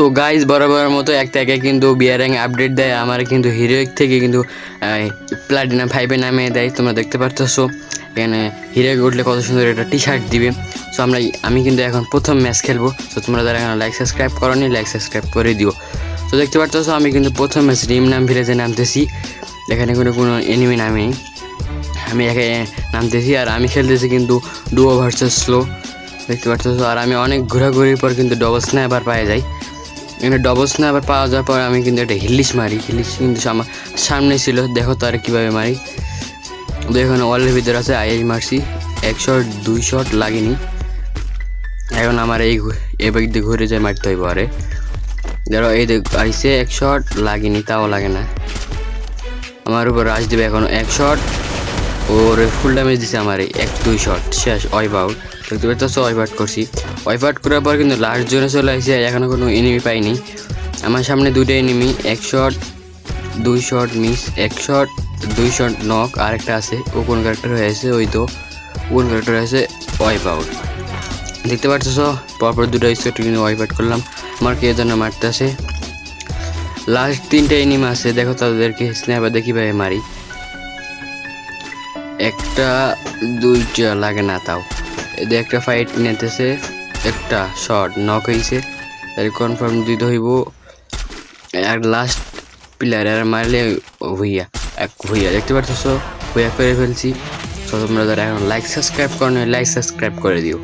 তো গাইজ বরাবরের মতো একটা একে কিন্তু বিয়ার র্যাঙ্ক আপডেট দেয় আমার কিন্তু হিরোইক থেকে কিন্তু প্লাটিনাম 5-এ নামিয়ে দেয়। তোমরা দেখতে পারতেছো এখানে হিরোইক উঠলে কত সুন্দর একটা টি শার্ট দিবে। সো আমি কিন্তু এখন প্রথম ম্যাচ খেলবো। সো তোমরা যারা এখন লাইক সাবস্ক্রাইব করোনি লাইক সাবস্ক্রাইব করে দিও। তো দেখতে পারতেছো আমি কিন্তু প্রথম ম্যাচ রিম নাম ভিলেজে নামতেছি। এখানে কোনো এনিমি নামেই আমি একে নামতেছি আর আমি খেলতেছি কিন্তু ডুও ভার্সেস স্লো। দেখতে পারতেছো আর আমি অনেক ঘোরাঘুরির পর কিন্তু ডবল স্নাইপার পাওয়া যায়। এখানে ডবল স্নাইপার পাওয়া যাওয়ার পর আমি কিন্তু একটা হিলিশ মারি। হিলিশ কিন্তু আমার সামনে ছিল, দেখো তো আর কীভাবে মারি। তো এখানে ওয়ালের ভিতরে আছে, আইএস মারছি, 1 শট 2 শট লাগেনি। এখন আমার এই দিক দিয়ে ঘুরে যায় মারতে হইব। আরে ধরো এই আইসে 1 শট লাগেনি, তাও লাগে না। আমার উপর রাশ দিবে এখন 1 শট, ওর ফুল ড্যামেজ দিছে আমার 1-2 শট শেষ, ওয়াইপ আউট। দেখতে পাচ্ছ ওয়াইপ আউট করছি। ওয়াইপ আউট করার পর কিন্তু লাস্ট জোনে চলে আসছে, এখনও কোনো এনিমি পাইনি। আমার সামনে 2টা enemy, 1 shot 2 shot miss, 1 shot 2 shot knock. আরেকটা আছে, ও কোন ক্যারেক্টার হয়েছে, ওই তো কোন ক্যারেক্টার হয়েছে, ওয়াইপ আউট। দেখতে পাচ্ছ পরপর 2টা স্কোয়াড কিন্তু ওয়াইপ আউট করলাম। আমার কে যেন মারতে আসে, লাস্ট 3টা এনিমি আছে, দেখো তাদেরকে স্ন্যাপার দেখি ভাই মারি। 1টা 2টা লাগে না, তাও এদের একটা ফাইট নিতেছে, একটা শট নক হয়েছে, তাই কনফার্ম দিতে হইব। আর লাস্ট প্লেয়ার আর মারলে ভুইয়া দেখতে পারতেছো, ভুইয়া করে ফেলছি। তো তোমরা যারা এখন লাইক সাবস্ক্রাইব করো লাইক সাবস্ক্রাইব করে দিও।